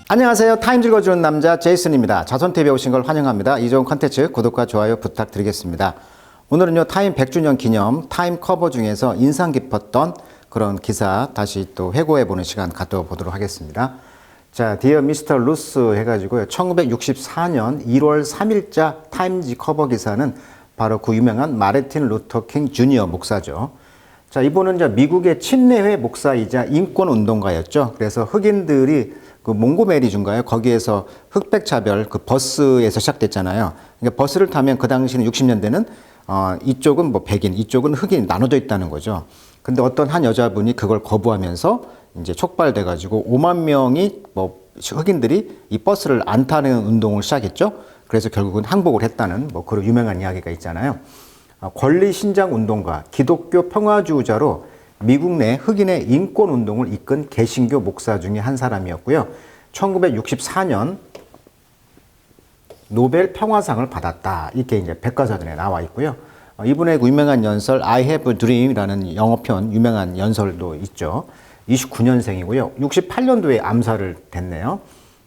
안녕하세요. 타임즈 읽어주는 남자 제이슨입니다. 자손TV에 오신 걸 환영합니다. 이 좋은 컨텐츠 구독과 좋아요 부탁드리겠습니다. 오늘은요 타임 100주년 기념 타임 커버 중에서 인상 깊었던 그런 기사 다시 또 회고해보는 시간 가져보도록 하겠습니다. 자, 디어 미스터 루스 해가지고요 1964년 1월 3일자 타임즈 커버 기사는 바로 그 유명한 마르틴 루터 킹 주니어 목사죠. 자, 이분은 이제 미국의 친내회 목사이자 인권운동가였죠. 그래서 흑인들이 그 몽고메리 준가요? 거기에서 흑백 차별 그 버스에서 시작됐잖아요. 그러니까 버스를 타면 그 당시는 60년대는 이쪽은 뭐 백인, 이쪽은 흑인 나눠져 있다는 거죠. 근데 어떤 한 여자분이 그걸 거부하면서 이제 촉발돼 가지고 5만 명이 뭐 흑인들이 이 버스를 안 타는 운동을 시작했죠. 그래서 결국은 항복을 했다는 뭐 그런 유명한 이야기가 있잖아요. 권리 신장 운동가, 기독교 평화주의자로 미국 내 흑인의 인권 운동을 이끈 개신교 목사 중에 한 사람이었고요. 1964년 노벨 평화상을 받았다. 이렇게 이제 백과사전에 나와 있고요. 이분의 유명한 연설 I Have a Dream이라는 영어편 유명한 연설도 있죠. 29년생이고요. 68년도에 암살을 됐네요.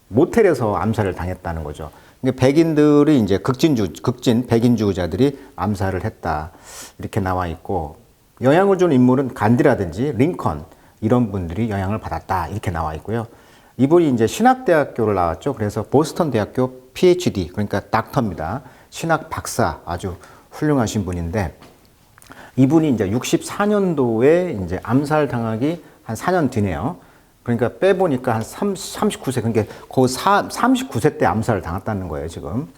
모텔에서 암살을 당했다는 거죠. 백인들이 이제 극진 백인주의자들이 암살을 했다. 이렇게 나와 있고, 영향을 준 인물은 간디라든지 링컨 이런 분들이 영향을 받았다 이렇게 나와 있고요. 이분이 이제 신학대학교를 나왔죠. 그래서 보스턴 대학교 PhD 그러니까 닥터입니다. 신학 박사 아주 훌륭하신 분인데 이분이 이제 64년도에 이제 암살 당하기 한 4년 뒤네요. 그러니까 빼보니까 한 39세 그러니까 거의 39세 때 암살을 당했다는 거예요 지금.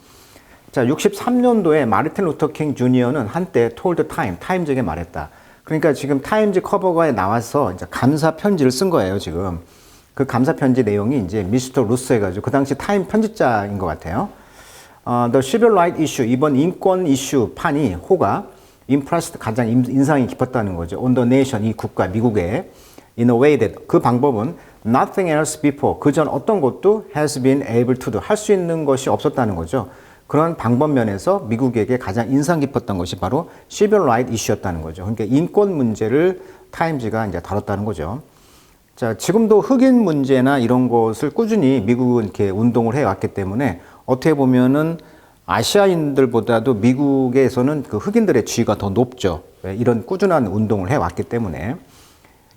자, 63년도에 마르틴 루터 킹 주니어는 한때 톨드 타임즈에게 말했다. 그러니까 지금 타임즈 커버가에 나와서 이제 감사 편지를 쓴 거예요, 지금. 그 감사 편지 내용이 이제 미스터 루스 해가지고 그 당시 타임 편집자인 것 같아요. The Civil Rights Issue, 이번 인권 이슈 판이 호가 impressed 가장 인상이 깊었다는 거죠. On the nation, 이 국가, 미국에. In a way that 그 방법은 nothing else before, 그전 어떤 것도 has been able to do, 할 수 있는 것이 없었다는 거죠. 그런 방법 면에서 미국에게 가장 인상 깊었던 것이 바로 Civil Rights 이슈였다는 거죠. 그러니까 인권 문제를 타임즈가 이제 다뤘다는 거죠. 자, 지금도 흑인 문제나 이런 것을 꾸준히 미국은 이렇게 운동을 해왔기 때문에 어떻게 보면은 아시아인들보다도 미국에서는 그 흑인들의 지위가 더 높죠. 이런 꾸준한 운동을 해왔기 때문에.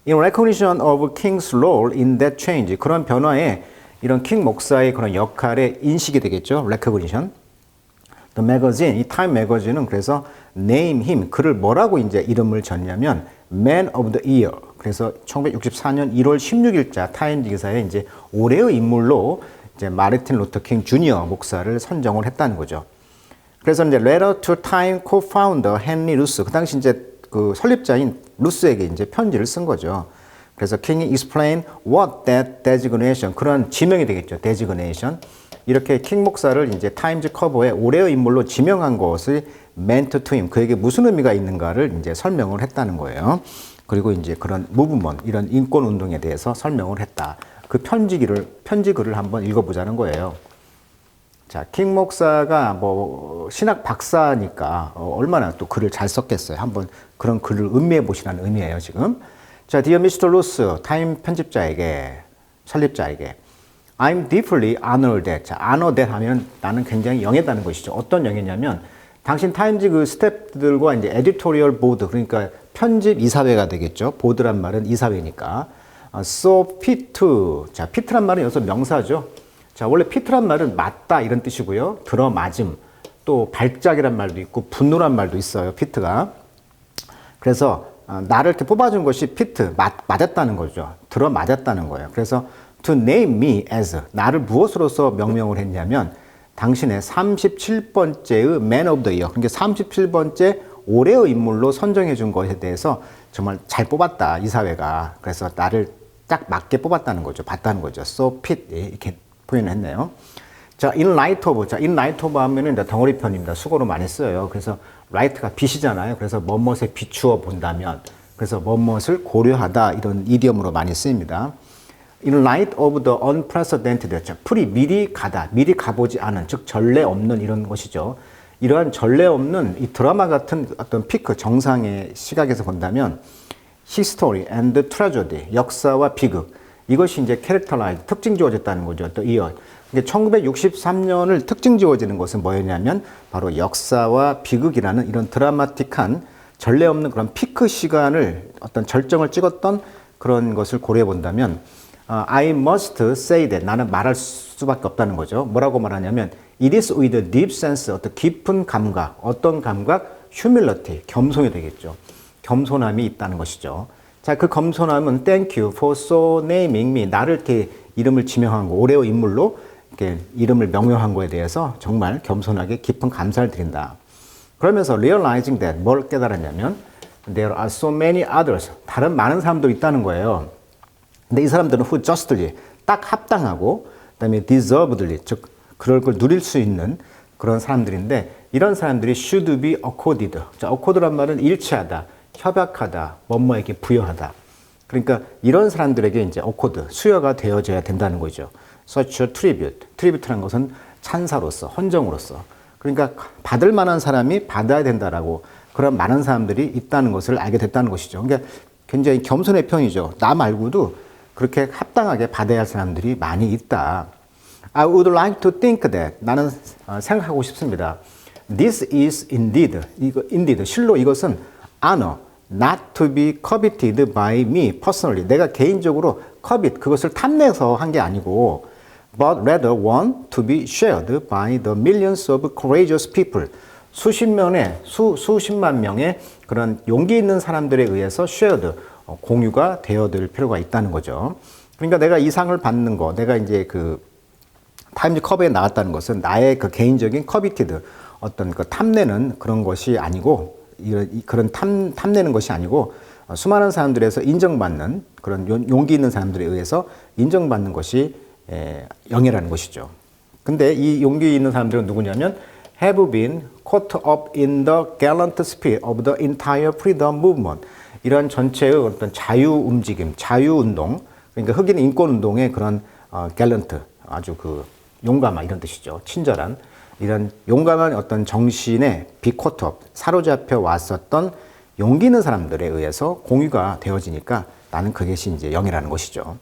In recognition of King's role in that change, 그런 변화에 이런 킹 목사의 그런 역할에 인식이 되겠죠. recognition. The magazine, 이 타임 매거진은 그래서 name him, 그를 뭐라고 이제 이름을 졌냐면 Man of the Year. 그래서 1964년 1월 16일자 타임즈 기사에 이제 올해의 인물로 이제 마르틴 루터 킹 주니어 목사를 선정을 했다는 거죠. 그래서 이제 Letter to Time co-founder 헨리 루스, 그 당시 이제 그 설립자인 루스에게 이제 편지를 쓴 거죠. 그래서 King이 explain what that designation, 그런 지명이 되겠죠. designation. 이렇게 킹 목사를 이제 타임즈 커버에 올해의 인물로 지명한 것을 meant to him, 그에게 무슨 의미가 있는가를 이제 설명을 했다는 거예요. 그리고 이제 그런 무브먼, 이런 인권 운동에 대해서 설명을 했다. 그 편지글을 한번 읽어보자는 거예요. 자, 킹 목사가 뭐 신학 박사니까 얼마나 또 글을 잘 썼겠어요. 한번 그런 글을 음미해 보시라는 의미예요, 지금. 자, 디어 미스터 루스, 타임 편집자에게, 설립자에게 I'm deeply honored that. 자, honor that 하면 나는 굉장히 영예다는 것이죠. 어떤 영예냐면 당신 타임즈 그 스태프들과 이제 에디토리얼 보드, 그러니까 편집 이사회가 되겠죠. 보드란 말은 이사회니까. So fit to. 자, fit란 말은 여기서 명사죠. 자, 원래 fit란 말은 맞다 이런 뜻이고요. 들어맞음. 또 발작이란 말도 있고 분노란 말도 있어요. fit가. 그래서 나를 이렇게 뽑아준 것이 fit, 맞았다는 거죠. 들어맞았다는 거예요. 그래서 to name me as, 나를 무엇으로서 명명을 했냐면 당신의 37번째의 Man of the Year, 그러니까 37번째 올해의 인물로 선정해 준 것에 대해서 정말 잘 뽑았다, 이 사회가. 그래서 나를 딱 맞게 뽑았다는 거죠. 봤다는 거죠. So fit, 이렇게 표현을 했네요. 자, in light of. 자, in light of 하면은 덩어리 편입니다. 수고로 많이 써요. 그래서 light가 빛이잖아요. 그래서 뭐뭇에 비추어 본다면, 그래서 뭐뭇을 고려하다, 이런 이디엄으로 많이 쓰입니다. In light of the unprecedented, 자, 미리 가보지 않은, 즉 전례 없는 이런 것이죠. 이러한 전례 없는 이 드라마 같은 어떤 피크, 정상의 시각에서 본다면 history and tragedy, 역사와 비극, 이것이 이제 캐릭터라이즈, 특징 지어졌다는 거죠. 또 이어. 1963년을 특징 지어지는 것은 뭐였냐면 바로 역사와 비극이라는 이런 드라마틱한 전례 없는 그런 피크 시간을 어떤 절정을 찍었던 그런 것을 고려해 본다면 I must say that 나는 말할 수밖에 없다는 거죠. 뭐라고 말하냐면 It is with a deep sense, 어떤 깊은 감각, 어떤 감각? humility, 겸손이 되겠죠. 겸손함이 있다는 것이죠. 자, 그 겸손함은 Thank you for so naming me. 나를 이렇게 이름을 지명한 거, 오레오 인물로 이렇게 이름을 명명한 거에 대해서 정말 겸손하게 깊은 감사를 드린다. 그러면서 realizing that 뭘 깨달았냐면 there are so many others. 다른 많은 사람들이 있다는 거예요. 근데 이 사람들은 who justly, 딱 합당하고 그다음에 deservedly, 즉 그럴 걸 누릴 수 있는 그런 사람들인데 이런 사람들이 should be accorded. 자, accord란 말은 일치하다, 협약하다, 뭐뭐에게 부여하다. 그러니까 이런 사람들에게 이제 accord, 수여가 되어져야 된다는 거죠. such a tribute. tribute라는 것은 찬사로서, 헌정으로서. 그러니까 받을 만한 사람이 받아야 된다라고 그런 많은 사람들이 있다는 것을 알게 됐다는 것이죠. 그러니까 굉장히 겸손의 편이죠. 나 말고도 그렇게 합당하게 받아야 할 사람들이 많이 있다. I would like to think that. 나는 생각하고 싶습니다. This is indeed. indeed. 실로 이것은 honor, not to be coveted by me personally. 내가 개인적으로 covet, 그것을 탐내서 한 게 아니고 but rather one to be shared by the millions of courageous people. 수십만 명의 그런 용기 있는 사람들에 의해서 shared, 공유가 되어들 필요가 있다는 거죠. 그러니까 내가 이 상을 받는 거, 내가 이제 그 타임즈 커버에 나왔다는 것은 나의 그 개인적인 coveted, 어떤 그 탐내는 그런 것이 아니고, 그런 탐내는 것이 아니고, 수많은 사람들에서 인정받는 그런 용기 있는 사람들에 의해서 인정받는 것이 영예라는 것이죠. 근데 이 용기 있는 사람들은 누구냐면 have been caught up in the gallant spirit of the entire freedom movement. 이런 전체의 어떤 자유 움직임, 자유 운동, 그러니까 흑인 인권 운동의 그런 gallant, 아주 그 용감한 이런 뜻이죠. 친절한 이런 용감한 어떤 정신에 be caught up, 사로잡혀 왔었던 용기 있는 사람들에 의해서 공유가 되어지니까 나는 그것이 이제 영예라는 것이죠.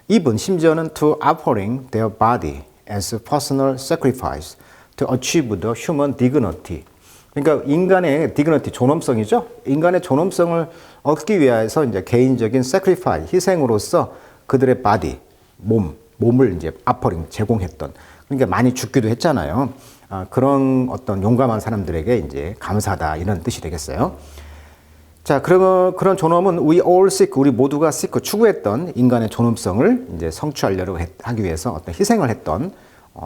even 심지어는 to offering their body as personal sacrifice to achieve the human dignity. 그러니까 인간의 dignity, 존엄성이죠. 인간의 존엄성을 얻기 위해서 이제 개인적인 sacrifice, 희생으로서 그들의 body, 몸을 이제 offering, 제공했던. 그러니까 많이 죽기도 했잖아요. 그런 어떤 용감한 사람들에게 이제 감사하다 이런 뜻이 되겠어요. 자, 그런 존엄은 we all seek, 우리 모두가 seek, 추구했던 인간의 존엄성을 이제 성취하려고 하기 위해서 어떤 희생을 했던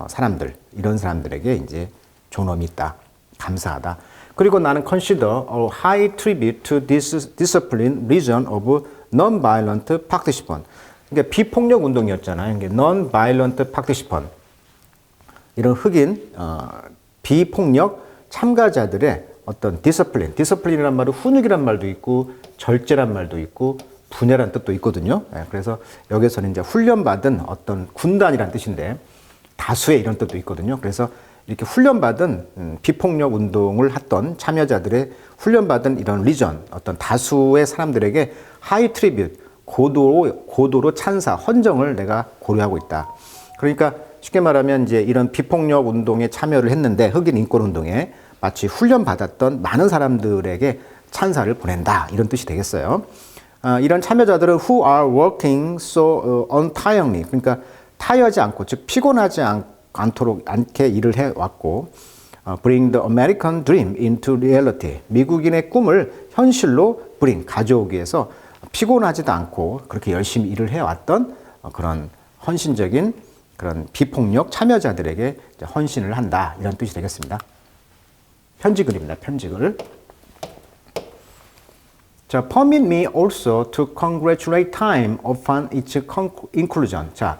사람들, 이런 사람들에게 이제 존엄이 있다, 감사하다. 그리고 나는 consider a high tribute to this discipline region of non-violent participant. 그러니까 비폭력 운동이었잖아요. non-violent participant. 이런 흑인 비폭력 참가자들의 어떤 디스플린이란 말은 훈육이란 말도 있고 절제란 말도 있고 분야란 뜻도 있거든요. 그래서 여기서는 이제 훈련받은 어떤 군단이란 뜻인데 다수의 이런 뜻도 있거든요. 그래서 이렇게 훈련받은 비폭력 운동을 했던 참여자들의 훈련받은 이런 리전, 어떤 다수의 사람들에게 하이 트리뷰트, 고도로 찬사, 헌정을 내가 고려하고 있다. 그러니까 쉽게 말하면 이제 이런 비폭력 운동에 참여를 했는데 흑인 인권 운동에 마치 훈련받았던 많은 사람들에게 찬사를 보낸다 이런 뜻이 되겠어요. 이런 참여자들은 who are working so untiringly, 그러니까 타이하지 않고, 즉 피곤하지 않게 일을 해왔고 bring the American dream into reality, 미국인의 꿈을 현실로 가져오기 위해서 피곤하지도 않고 그렇게 열심히 일을 해왔던 그런 헌신적인 그런 비폭력 참여자들에게 헌신을 한다 이런 뜻이 되겠습니다. 편지글입니다. 편지글. 자, permit me also to congratulate Time upon its inclusion. 자,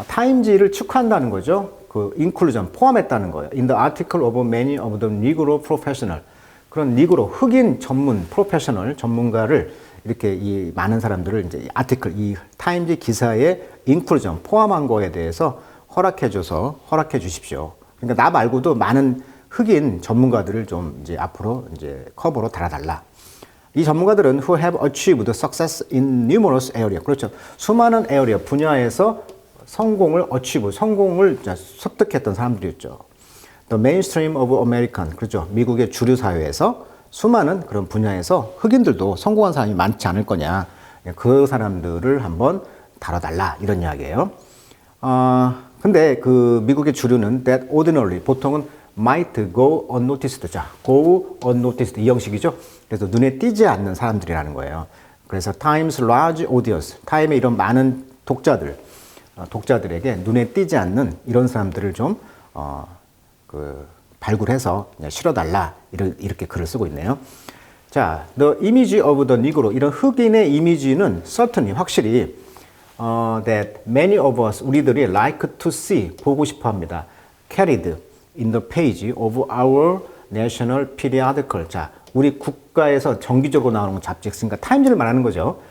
타임지를 축하한다는 거죠. 그 inclusion, 포함했다는 거예요. In the article of many of the Negro professional. 그런 니그로, 흑인 전문, 프로페셔널 전문가를 이렇게 이 많은 사람들을 이제 아티클, 이 타임지 기사에 inclusion, 포함한 거에 대해서 허락해 주십시오. 그러니까 나 말고도 많은 흑인 전문가들을 좀 이제 앞으로 이제 커버로 달아달라. 이 전문가들은 who have achieved success in numerous area. 그렇죠. 수많은 area, 분야에서 성공을 습득했던 사람들이었죠. The mainstream of American. 그렇죠. 미국의 주류 사회에서 수많은 그런 분야에서 흑인들도 성공한 사람이 많지 않을 거냐. 그 사람들을 한번 다뤄달라. 이런 이야기예요. 근데 그 미국의 주류는 that ordinarily 보통은 might go unnoticed. 자, go unnoticed 이 형식이죠. 그래서 눈에 띄지 않는 사람들이라는 거예요. 그래서 Time's large audience, 타임의 이런 많은 독자들에게 눈에 띄지 않는 이런 사람들을 좀 발굴해서 실어달라 이렇게 글을 쓰고 있네요. 자, the image of the Negro 이런 흑인의 이미지는 certainly 확실히 that many of us 우리들이 like to see 보고 싶어합니다. carried in the page of our national periodical. 자, 우리 국가에서 정기적으로 나오는 잡지, 그러니까 타임즈를 말하는 거죠.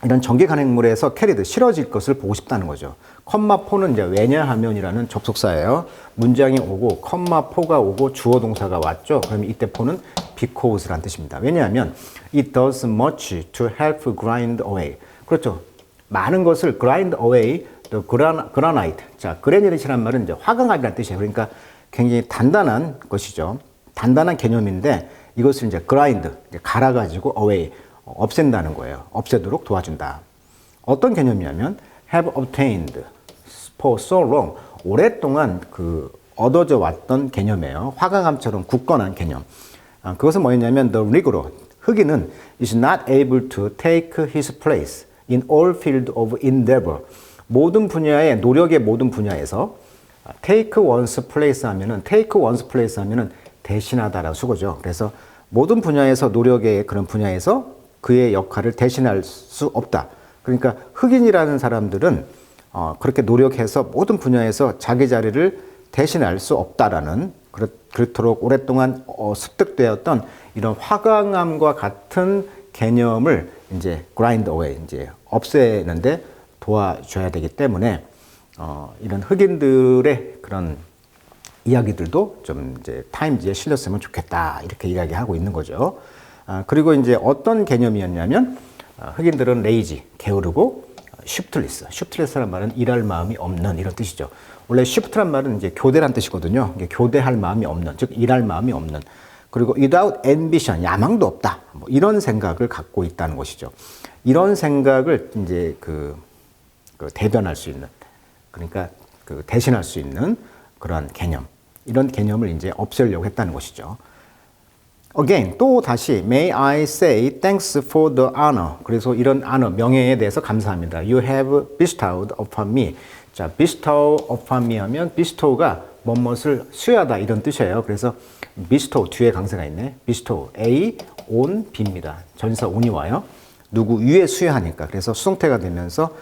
이런 정기 간행물에서 캐리드 실어질 것을 보고 싶다는 거죠. 컴마포는 이제 왜냐하면이라는 접속사예요. 문장이 오고 컴마포가 오고 주어 동사가 왔죠. 그러면 이때 포는 because란 뜻입니다. 왜냐하면 it does much to help grind away. 그렇죠. 많은 것을 grind away the granite. 자, 그레니릿이란 말은 이제 화강암이라는 뜻이에요. 그러니까 굉장히 단단한 것이죠. 단단한 개념인데 이것을 이제 grind, 갈아가지고 away, 없앤다는 거예요. 없애도록 도와준다. 어떤 개념이냐면 have obtained for so long, 오랫동안 얻어져 왔던 개념이에요. 화강암처럼 굳건한 개념. 그것은 뭐였냐면 the Negro, 흑인은 is not able to take his place in all field of endeavor. 모든 분야의 노력의 모든 분야에서 take one's place 하면은 대신하다라는 수거죠. 그래서 모든 분야에서 노력의 그런 분야에서 그의 역할을 대신할 수 없다. 그러니까 흑인이라는 사람들은 그렇게 노력해서 모든 분야에서 자기 자리를 대신할 수 없다라는 그렇도록 오랫동안 습득되었던 이런 화강암과 같은 개념을 이제 grind away, 이제 없애는데 도와줘야 되기 때문에 이런 흑인들의 그런 이야기들도 좀 이제 타임즈에 실렸으면 좋겠다 이렇게 이야기하고 있는 거죠. 그리고 이제 어떤 개념이었냐면 흑인들은 레이지, 게으르고 쉬프트리스라는 말은 일할 마음이 없는 이런 뜻이죠. 원래 쉬프트란 말은 이제 교대란 뜻이거든요. 교대할 마음이 없는, 즉 일할 마음이 없는. 그리고 without ambition, 야망도 없다. 뭐 이런 생각을 갖고 있다는 것이죠. 이런 생각을 이제 대변할 수 있는, 그러니까 대신할 수 있는 그런 개념, 이런 개념을 이제 없애려고 했다는 것이죠. Again, 또 다시 May I say thanks for the honor. 그래서 이런 honor, 명예에 대해서 감사합니다. You have bestowed upon me. 자, bestow upon me 하면 bestow가 뭐뭇을 수여하다 이런 뜻이에요. 그래서 bestow 뒤에 강세가 있네. bestow A on B입니다. 전사 on이 와요. 누구 위에 수여하니까. 그래서 수동태가 되면서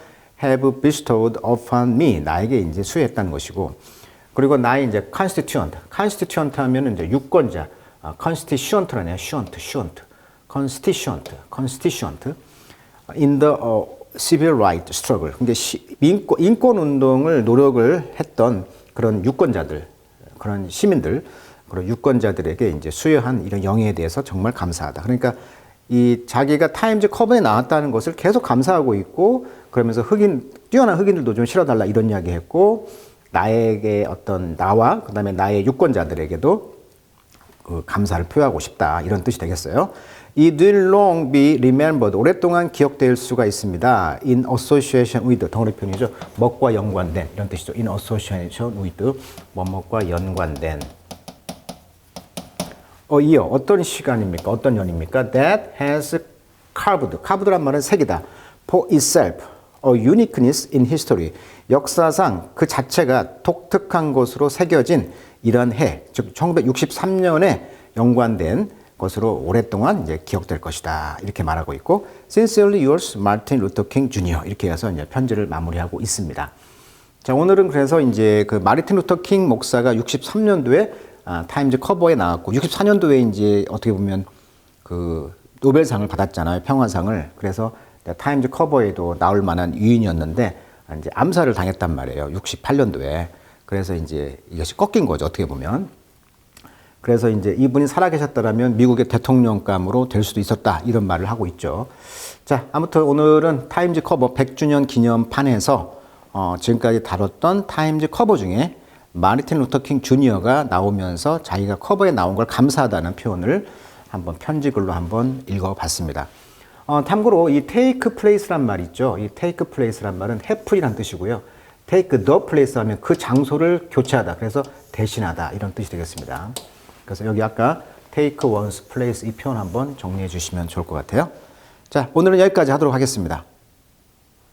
have bestowed upon me. 나에게 이제 수여했다는 것이고. 그리고 나의 이제 constituent 하면은 이제 유권자. constituent라네요. constituent. in the civil right struggle. 그러니까 인권 운동을 노력을 했던 그런 유권자들, 그런 시민들, 그런 유권자들에게 이제 수여한 이런 영예에 대해서 정말 감사하다. 그러니까 이 자기가 타임즈 커버에 나왔다는 것을 계속 감사하고 있고, 그러면서 뛰어난 흑인들도 좀 실어달라 이런 이야기 했고, 나에게 나와 그다음에 나의 유권자들에게도 감사를 표하고 싶다 이런 뜻이 되겠어요. It will long be remembered. 오랫동안 기억될 수가 있습니다. In association with 덩어리편이죠. 뭐과 연관된 이런 뜻이죠. In association with 뭐뭐과 연관된. 이어 어떤 시간입니까? 어떤 년입니까? That has carved란 말은 색이다. For itself a uniqueness in history. 역사상 그 자체가 독특한 것으로 새겨진 이런 해, 즉 1963년에 연관된 것으로 오랫동안 이제 기억될 것이다. 이렇게 말하고 있고, Sincerely yours, Martin Luther King Jr. 이렇게 해서 이제 편지를 마무리하고 있습니다. 자, 오늘은 그래서 이제 마르틴 루터 킹 목사가 63년도에 타임즈 커버에 나왔고, 64년도에 이제 어떻게 보면 노벨상을 받았잖아요. 평화상을. 그래서 타임즈 커버에도 나올 만한 유인이었는데, 이제 암살을 당했단 말이에요. 68년도에. 그래서 이제 이것이 꺾인 거죠. 어떻게 보면. 그래서 이제 이분이 살아계셨다라면 미국의 대통령감으로 될 수도 있었다. 이런 말을 하고 있죠. 자, 아무튼 오늘은 타임즈 커버 100주년 기념판에서 지금까지 다뤘던 타임즈 커버 중에 마르틴 루터 킹 주니어가 나오면서 자기가 커버에 나온 걸 감사하다는 표현을 한번 편지글로 한번 읽어봤습니다. 참고로 이 take place란 말 있죠. 이 take place란 말은 have이란 뜻이고요. take the place 하면 그 장소를 교체하다. 그래서 대신하다. 이런 뜻이 되겠습니다. 그래서 여기 아까 take one's place 이 표현 한번 정리해 주시면 좋을 것 같아요. 자, 오늘은 여기까지 하도록 하겠습니다.